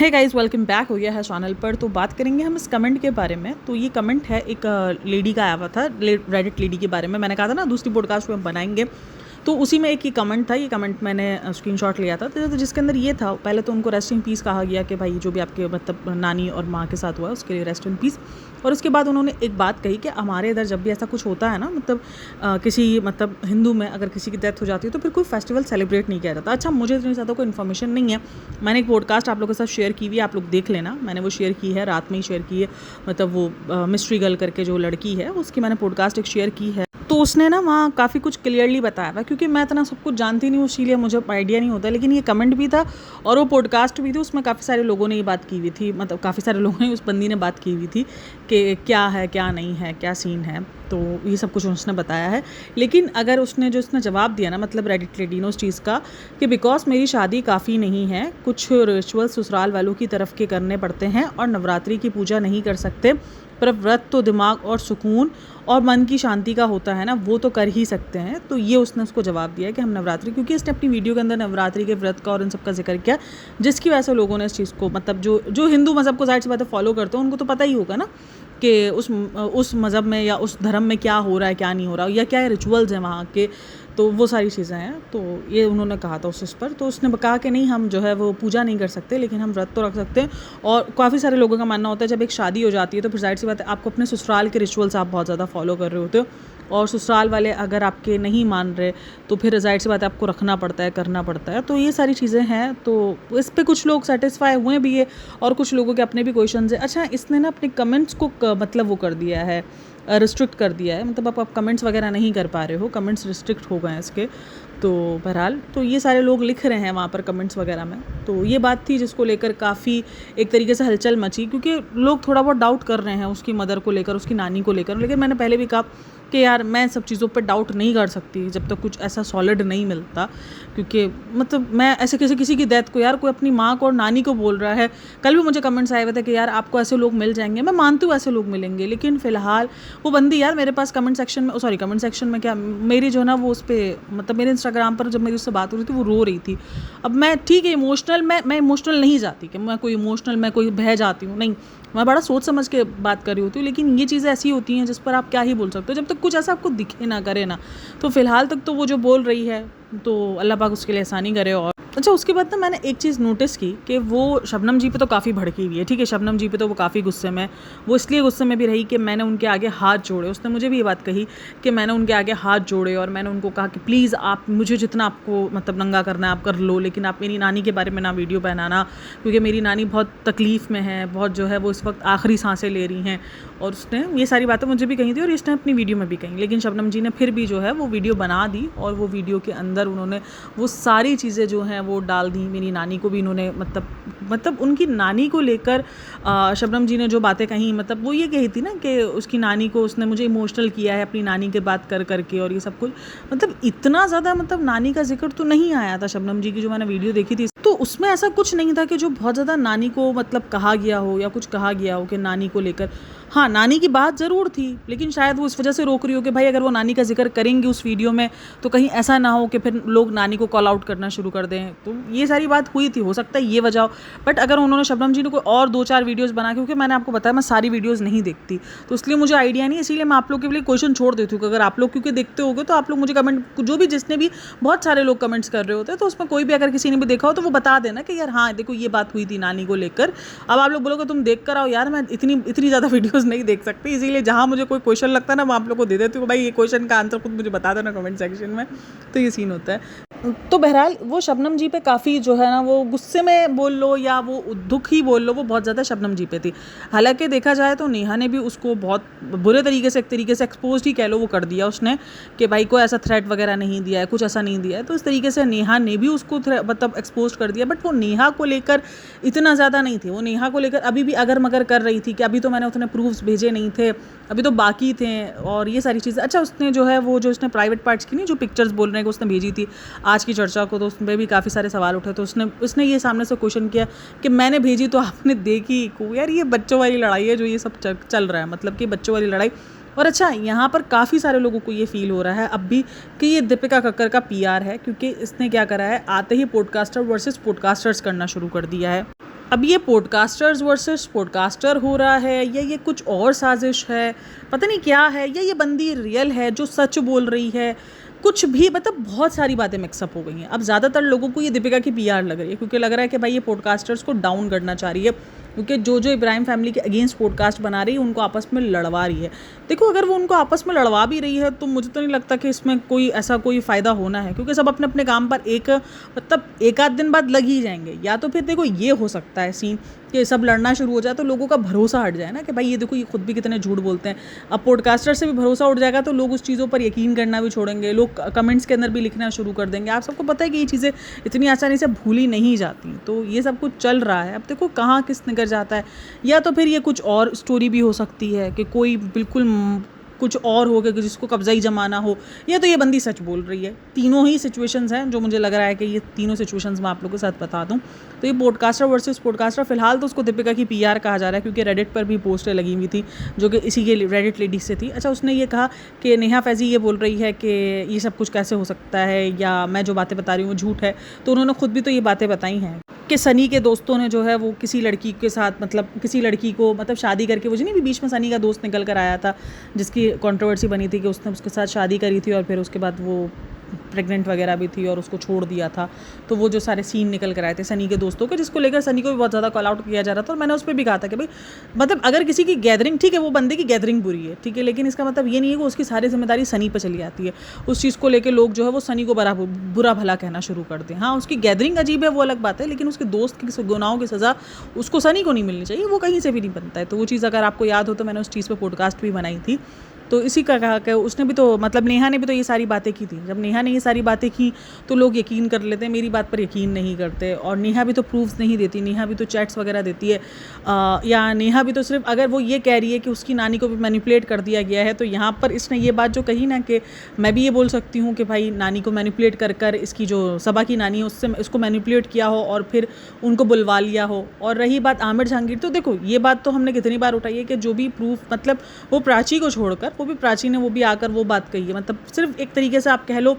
Hey guys, welcome back हो गया है चैनल पर। तो बात करेंगे हम इस कमेंट के बारे में। तो ये कमेंट है एक लेडी का आया हुआ था, रेडिट लेडी के बारे में। मैंने कहा था ना दूसरी पॉडकास्ट में हम बनाएंगे, तो उसी में एक ये कमेंट था। ये कमेंट मैंने स्क्रीनशॉट लिया था, तो जिसके अंदर ये था, पहले तो उनको रेस्ट इन पीस कहा गया कि भाई जो भी आपके मतलब नानी और माँ के साथ हुआ है उसके लिए रेस्ट इन पीस। और उसके बाद उन्होंने एक बात कही कि हमारे इधर जब भी ऐसा कुछ होता है ना, मतलब किसी मतलब हिंदू में अगर किसी की डेथ हो जाती है तो फिर कोई फेस्टिवल सेलिब्रेट नहीं किया जाता। अच्छा, मुझे इतनी ज़्यादा कोई इन्फॉर्मेशन नहीं है। मैंने एक पॉडकास्ट आप लोगों के साथ शेयर की हुई है, आप लोग देख लेना। मैंने वो शेयर की है, रात में ही शेयर की है। मतलब वो मिस्ट्री गर्ल करके जो लड़की है उसकी मैंने पॉडकास्ट एक शेयर की है। तो उसने ना वहाँ काफ़ी कुछ क्लियरली बताया था, क्योंकि मैं इतना सब कुछ जानती नहीं हूँ, इसीलिए मुझे आइडिया नहीं होता। लेकिन ये कमेंट भी था और वो पॉडकास्ट भी थी, उसमें काफ़ी सारे लोगों ने ये बात की हुई थी। मतलब काफ़ी सारे लोगों ने, उस बंदी ने बात की हुई थी कि क्या है क्या नहीं है, क्या सीन है। तो ये सब कुछ उसने बताया है। लेकिन अगर उसने जवाब दिया ना, मतलब रेडिट लेडी ने उस चीज़ का कि बिकॉज मेरी शादी काफ़ी नहीं है, कुछ रिचुअल ससुराल वालों की तरफ के करने पड़ते हैं और नवरात्रि की पूजा नहीं कर सकते, पर व्रत तो दिमाग और सुकून और मन की शांति का होता है ना, वो तो कर ही सकते हैं। तो ये उसने उसको जवाब दिया कि हम नवरात्रि, क्योंकि इसने अपनी वीडियो के अंदर नवरात्रि के व्रत का और इन सब का जिक्र किया, जिसकी वजह से लोगों ने इस चीज़ को, मतलब जो हिंदू मज़हब को ज़ाहिर सी बात है फॉलो करते हैं, उनको तो पता ही होगा ना कि उस मज़हब में या उस धर्म में क्या हो रहा है, क्या नहीं हो रहा, या क्या रिचुअल्स हैं वहाँ के। तो वो सारी चीज़ें हैं। तो ये उन्होंने कहा था उस पर। तो उसने कहा कि नहीं, हम जो है वो पूजा नहीं कर सकते, लेकिन हम व्रत तो रख सकते हैं। और काफ़ी सारे लोगों का मानना होता है जब एक शादी हो जाती है तो फिर जाहिर सी बात है आपको अपने ससुराल के रिचुअल्स आप बहुत ज़्यादा फॉलो कर रहे होते हो, और ससुराल वाले अगर आपके नहीं मान रहे तो फिर जाहिर सी बात है आपको रखना पड़ता है, करना पड़ता है। तो ये सारी चीज़ें हैं। तो इस पे कुछ लोग सेटिस्फाई हुए भी है और कुछ लोगों के अपने भी क्वेश्चन है। अच्छा, इसने ना अपने कमेंट्स को मतलब वो कर दिया है, रिस्ट्रिक्ट कर दिया है। मतलब आप कमेंट्स वगैरह नहीं कर पा रहे हो, कमेंट्स रिस्ट्रिक्ट हो गए हैं इसके। तो बहरहाल तो ये सारे लोग लिख रहे हैं वहाँ पर कमेंट्स वगैरह में। तो ये बात थी जिसको लेकर काफ़ी एक तरीके से हलचल मची, क्योंकि लोग थोड़ा बहुत डाउट कर रहे हैं उसकी मदर को लेकर, उसकी नानी को लेकर। लेकिन मैंने पहले भी कहा कि यार मैं सब चीज़ों पर डाउट नहीं कर सकती जब तक कुछ ऐसा सॉलिड नहीं मिलता, क्योंकि मतलब मैं ऐसे किसी की डेथ को, यार कोई अपनी माँ को और नानी को बोल रहा है। कल भी मुझे कमेंट्स आए हुए थे कि यार आपको ऐसे लोग मिल जाएंगे। मैं मानती हूँ ऐसे लोग मिलेंगे, लेकिन फ़िलहाल वो बंदी यार मेरे पास कमेंट सेक्शन में क्या, मेरी जो है ना वो उस पर, मतलब मेरे इंस्टाग्राम पर जब मेरी उससे बात हो रही थी वो रो रही थी। अब मैं ठीक है इमोशनल, मैं इमोशनल नहीं जाती कि मैं कोई इमोशनल, मैं कोई बह जाती हूँ, नहीं, मैं बड़ा सोच समझ के बात कर रही होती हूँ। लेकिन ये चीज़ें ऐसी होती हैं जिस पर आप क्या ही बोल सकते हो, जब तक कुछ ऐसा आपको दिखे ना, करे ना। तो फ़िलहाल तक तो वो जो बोल रही है तो अल्लाह पाक उसके लिए आसानी करे। और अच्छा, उसके बाद ना मैंने एक चीज़ नोटिस की कि वो शबनम जी पे तो काफ़ी भड़की हुई है। ठीक है, शबनम जी पे तो वो काफ़ी गुस्से में, वो इसलिए गुस्से में भी रही कि मैंने उनके आगे हाथ जोड़े। उसने मुझे भी ये बात कही कि मैंने उनके आगे हाथ जोड़े और मैंने उनको कहा कि प्लीज़ आप मुझे जितना आपको मतलब नंगा करना है आप कर लो, लेकिन आप मेरी नानी के बारे में ना वीडियो बनाना, क्योंकि मेरी नानी बहुत तकलीफ़ में है, बहुत जो है वो इस वक्त आखिरी सांसें ले रही हैं। और उसने ये सारी बातें मुझे भी कही थी और इसने अपनी वीडियो में भी कही। लेकिन शबनम जी ने फिर भी जो है वो वीडियो बना दी और वो वीडियो के अंदर उन्होंने वो सारी चीज़ें जो हैं वो डाल दी। मेरी नानी को भी इन्होंने मतलब उनकी नानी को लेकर शबनम जी ने जो बातें कही, मतलब वो ये कही थी ना कि उसकी नानी को, उसने मुझे इमोशनल किया है अपनी नानी के बात कर करके, और ये सब कुछ मतलब इतना ज़्यादा मतलब नानी का जिक्र तो नहीं आया था शबनम जी की जो मैंने वीडियो देखी थी। तो उसमें ऐसा कुछ नहीं था कि जो बहुत ज़्यादा नानी को मतलब कहा गया हो या कुछ कहा गया हो कि नानी को लेकर। हाँ, नानी की बात ज़रूर थी, लेकिन शायद वो इस वजह से रोक रही हो कि भाई अगर वो नानी का जिक्र करेंगे उस वीडियो में तो कहीं ऐसा ना हो कि फिर लोग नानी को कॉल आउट करना शुरू कर दें। तो ये सारी बात हुई थी, हो सकता है ये वजह हो। बट अगर उन्होंने शबनम जी ने कोई और 2-4 वीडियोज़ बना, क्योंकि मैंने आपको बताया मैं सारी वीडियोज़ नहीं देखती, तो इसलिए मुझे आइडिया नहीं, इसीलिए मैं आप लोग के लिए क्वेश्चन छोड़ देती हूँ कि अगर आप लोग क्योंकि देखते होगे तो आप लोग मुझे कमेंट, जो भी जिसने भी, बहुत सारे लोग कमेंट्स कर रहे होते हैं, तो उसमें कोई भी अगर किसी ने भी देखा हो तो वो बता देना कि यार हाँ देखो ये बात हुई थी नानी को लेकर। अब आप लोग बोलोगे तुम देख कर आओ, यार मैं इतनी ज़्यादा वीडियोज़ नहीं देख सकती, इसीलिए जहाँ मुझे कोई क्वेश्चन लगता है ना मैं आप लोग को दे देती हूँ, भाई ये क्वेश्चन का आंसर खुद मुझे बता देना कमेंट सेक्शन में। तो ये सीन होता है। तो बहरहाल वो शबनम जी पे काफ़ी जो है ना वो गुस्से में बोल लो या वो दुख ही बोल लो, वो बहुत ज़्यादा शबनम जी पे थी। हालांकि देखा जाए तो नेहा ने भी उसको बहुत बुरे तरीके से, एक तरीके से एक्सपोज ही कह लो वो कर दिया उसने, कि भाई कोई ऐसा थ्रेट वगैरह नहीं दिया है, कुछ ऐसा नहीं दिया है। तो इस तरीके से नेहा ने भी उसको मतलब एक्सपोज कर दिया। बट वो नेहा को लेकर इतना ज़्यादा नहीं थी, वो नेहा को लेकर अभी भी अगर मगर कर रही थी कि अभी तो मैंने उतने प्रूफ्स भेजे नहीं थे, अभी तो बाकी थे, और ये सारी चीज़ें। अच्छा, उसने जो है वो जो उसने प्राइवेट पार्ट्स की नहीं, जो पिक्चर्स बोल रहे हैं कि उसने भेजी थी आज की चर्चा को, तो उसमें भी काफ़ी सारे सवाल उठे। तो उसने ये सामने से क्वेश्चन किया कि मैंने भेजी तो आपने देखी को। यार ये बच्चों वाली लड़ाई है जो ये सब चल रहा है, मतलब कि बच्चों वाली लड़ाई। और अच्छा, यहाँ पर काफ़ी सारे लोगों को ये फील हो रहा है अब भी कि ये दीपिका कक्कर का पीआर है, क्योंकि इसने क्या करा है, आते ही पॉडकास्टर वर्सेस पॉडकास्टर्स करना शुरू कर दिया है। अब ये पॉडकास्टर्स वर्सेस पॉडकास्टर हो रहा है या ये कुछ और साजिश है, पता नहीं क्या है, या ये बंदी रियल है जो सच बोल रही है, कुछ भी मतलब बहुत सारी बातें मिक्सअप हो गई हैं। अब ज़्यादातर लोगों को ये दीपिका की पीआर लग रही है, क्योंकि लग रहा है कि भाई ये पॉडकास्टर्स को डाउन करना चाह रही है, क्योंकि जो इब्राहिम फैमिली के अगेंस्ट पॉडकास्ट बना रही है उनको आपस में लड़वा रही है। देखो, अगर वो उनको आपस में लड़वा भी रही है तो मुझे तो नहीं लगता कि इसमें कोई ऐसा कोई फ़ायदा होना है, क्योंकि सब अपने अपने काम पर एक आध दिन बाद लग ही जाएंगे। या तो फिर देखो ये हो सकता है सीन कि सब लड़ना शुरू हो जाए तो लोगों का भरोसा हट जाए ना, कि भाई ये देखो ये खुद भी कितने झूठ बोलते हैं। अब पॉडकास्टर से भी भरोसा उठ जाएगा तो लोग उस चीज़ों पर यकीन करना भी छोड़ेंगे, लोग कमेंट्स के अंदर भी लिखना शुरू कर देंगे। आप सबको पता है कि ये चीज़ें इतनी आसानी से भूली नहीं जाती। तो ये सब कुछ चल रहा है, अब देखो कहाँ किस निकल जाता है। या तो फिर ये कुछ और स्टोरी भी हो सकती है कि कोई बिल्कुल कुछ और हो गया जिसको कब्जा ही जमाना हो, या तो ये बंदी सच बोल रही है। तीनों ही सिचुएशंस हैं जो मुझे लग रहा है कि ये तीनों सिचुएशंस मैं आप लोगों के साथ बता दूं। तो ये पॉडकास्टर वर्सेस पॉडकास्टर, फिलहाल तो उसको दीपिका की पीआर कहा जा रहा है, क्योंकि रेडिट पर भी पोस्टें लगी हुई थी जो कि इसी के रेडिट लेडी से थी। अच्छा, उसने ये कहा कि नेहा फैज़ी ये बोल रही है कि ये सब कुछ कैसे हो सकता है, या मैं जो बातें बता रही हूँ वो झूठ है। तो उन्होंने खुद भी तो ये बातें बताई हैं कि सनी के दोस्तों ने जो है वो किसी लड़की के साथ किसी लड़की को शादी करके, वो जो नहीं भी बीच में सनी का दोस्त निकल कर आया था जिसकी कंट्रोवर्सी बनी थी कि उसने उसके साथ शादी करी थी और फिर उसके बाद वो प्रेग्नेंट वगैरह भी थी और उसको छोड़ दिया था। तो वो जो सारे सीन निकल कर आए थे सनी के दोस्तों के, जिसको लेकर सनी को भी बहुत ज़्यादा कॉल आउट किया जा रहा था। और मैंने उस पर भी कहा था कि भाई अगर किसी की गैदरिंग, ठीक है वो बंदे की गैदरिंग बुरी है, ठीक है, लेकिन इसका मतलब ये नहीं है कि उसकी सारी जिम्मेदारी सनी पर चली आती है। उस चीज़ को लेकर लोग जो है वो सनी को बुरा भला कहना शुरू कर दें। हाँ, उसकी गैदरिंग अजीब है वो अलग बात है, लेकिन उसके दोस्त की गुनाहों की सज़ा उसको सनी को नहीं मिलनी चाहिए, वो कहीं से भी नहीं बनता है। तो वो चीज़ अगर आपको याद हो तो मैंने उस चीज़ पर पॉडकास्ट भी बनाई थी। तो इसी का कहा कि उसने भी तो नेहा ने भी तो ये सारी बातें की थी। जब नेहा ने ये सारी बातें की तो लोग यकीन कर लेते हैं, मेरी बात पर यकीन नहीं करते। और नेहा भी तो प्रूफ्स नहीं देती, नेहा भी तो चैट्स वगैरह देती है, या नेहा भी तो सिर्फ अगर वो ये कह रही है कि उसकी नानी को भी मैनिपुलेट कर दिया गया है, तो यहाँ पर इसने ये बात जो कही ना कि मैं भी ये बोल सकती हूँ कि भाई नानी को मैनिपुलेट कर इसकी जो सबा की नानी है उससे इसको मैनिपुलेट किया हो और फिर उनको बुलवा लिया हो। और रही बात आमिर जहांगीर, तो देखो ये बात तो हमने कितनी बार उठाई है कि जो भी प्रूफ वो प्राची को छोड़कर, वो भी प्राची ने वो भी आकर वो बात कही है, सिर्फ एक तरीके से आप कह लो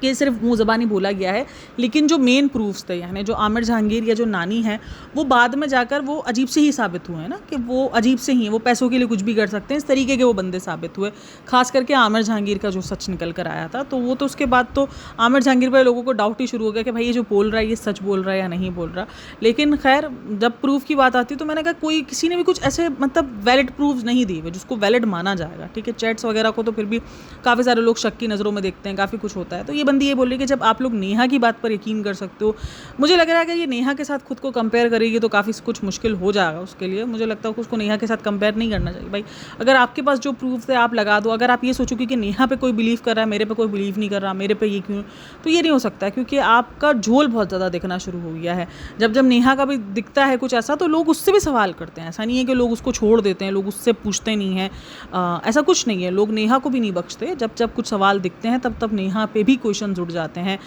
कि सिर्फ मुँह ज़बानी बोला गया है, लेकिन जो मेन प्रूफ्स थे यानी जो आमिर जहांगीर या जो नानी है वो बाद में जाकर वो अजीब से ही साबित हुए हैं ना, कि वो अजीब से ही हैं, वो पैसों के लिए कुछ भी कर सकते हैं, इस तरीके के वो बंदे साबित हुए। खास करके आमिर जहांगीर का जो सच निकल कर आया था, तो वो तो उसके बाद तो आमिर जहांगीर पर लोगों को डाउट ही शुरू हो गया कि भाई ये जो बोल रहा है ये सच बोल रहा है या नहीं बोल रहा। लेकिन खैर जब प्रूफ की बात आती तो मैंने कहा किसी ने भी कुछ ऐसे वैलिड प्रूफ नहीं दिए जिसको वैलिड माना जाएगा। ठीक है, चैट्स वगैरह को तो फिर भी काफ़ी सारे लोग शक की नज़रों में देखते हैं, काफ़ी कुछ होता है। तो ये बंदी ये बोल रही है कि जब आप लोग नेहा की बात पर यकीन कर सकते हो, मुझे लग रहा है कि ये नेहा के साथ खुद को कंपेयर करेगी तो काफ़ी कुछ मुश्किल हो जाएगा उसके लिए। मुझे लगता है कि उसको नेहा के साथ कंपेयर नहीं करना चाहिए। भाई अगर आपके पास जो प्रूफ है आप लगा दो। अगर आप ये सोचोगे कि नेहा पे कोई बिलीव कर रहा है, मेरे पे कोई बिलीव नहीं कर रहा, मेरे पे ये क्यों, तो ये नहीं हो सकता है, क्योंकि आपका झोल बहुत ज़्यादा दिखना शुरू हो गया है। जब नेहा का भी दिखता है कुछ ऐसा तो लोग उससे भी सवाल करते हैं। ऐसा नहीं है कि लोग उसको छोड़ देते हैं, लोग उससे पूछते नहीं हैं, ऐसा कुछ नहीं है। लोग नेहा को भी नहीं बख्शते, जब कुछ सवाल दिखते हैं तब नेहा पे भी क्वेश्चन जुड़ जाते हैं।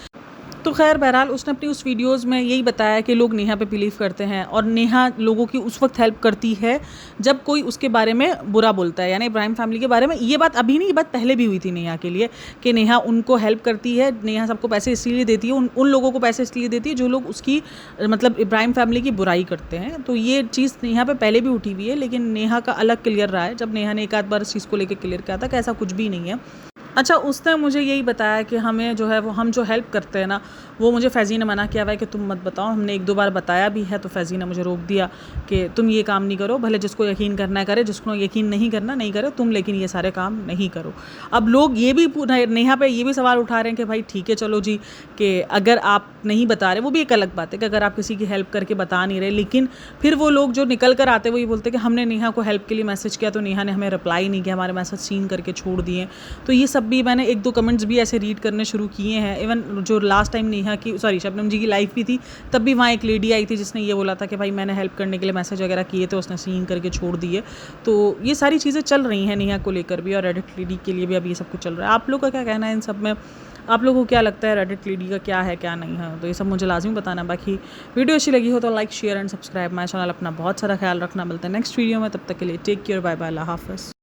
तो खैर बहरहाल उसने अपनी उस वीडियोस में यही बताया कि लोग नेहा पे बिलीव करते हैं और नेहा लोगों की उस वक्त हेल्प करती है जब कोई उसके बारे में बुरा बोलता है, यानी इब्राहिम फैमिली के बारे में। ये बात अभी नहीं, ये बात पहले भी हुई थी नेहा के लिए कि नेहा उनको हेल्प करती है। नेहा सबको पैसे इसलिए देती है, उन लोगों को पैसे इसलिए देती है जो लोग उसकी इब्राहिम फैमिली की बुराई करते हैं। तो ये चीज़ नेहा पे पहले भी उठी हुई है, लेकिन नेहा का अलग क्लियर रहा है जब नेहा ने एक आध बार इस चीज़ को लेकर क्लियर किया था कि ऐसा कुछ भी नहीं है। अच्छा, उसने मुझे यही बताया कि हमें जो है वो हम जो हेल्प करते हैं ना, वो मुझे फैज़ी ने मना किया हुआ है कि तुम मत बताओ। हमने एक दो बार बताया भी है तो फैज़ी ने मुझे रोक दिया कि तुम ये काम नहीं करो, भले जिसको यकीन करना है करे, जिसको यकीन नहीं करना नहीं करे तुम, लेकिन ये सारे काम नहीं करो। अब लोग ये भी नेहा पे ये भी सवाल उठा रहे हैं कि भाई ठीक है चलो जी, कि अगर आप नहीं बता रहे, वो भी एक अलग बात है कि अगर आप किसी की हेल्प करके बता नहीं रहे, लेकिन फिर वो लोग जो निकल कर आते वो ये बोलते कि हमने नेहा को हेल्प के लिए मैसेज किया तो नेहा ने हमें रिप्लाई नहीं किया, हमारे मैसेज सीन करके छोड़ दिए। तो ये सब भी मैंने एक दो कमेंट्स भी ऐसे रीड करने शुरू किए हैं। इवन जो लास्ट टाइम नेहा की शबनम जी की लाइफ भी थी, तब भी वहाँ एक लेडी आई थी जिसने ये बोला था कि भाई मैंने हेल्प करने के लिए मैसेज वगैरह किए थे, उसने सीन करके छोड़ दिए। तो ये सारी चीज़ें चल रही हैं नेहा को लेकर भी, और रेडिट लेडी के लिए भी अभी ये सब कुछ चल रहा है। आप लोग का क्या कहना है इन सब में? आप लोगों को क्या लगता है रेडिट लेडी का क्या है क्या नहीं है? तो ये सब मुझे लाजमी बताना। बाकी वीडियो अच्छी लगी हो तो like share and subscribe my channel. अपना बहुत सारा ख्याल रखना। मिलता है नेक्स्ट वीडियो में, तब तक के लिए टेक केयर, बाय बाय, अल्लाह हाफ़िज़।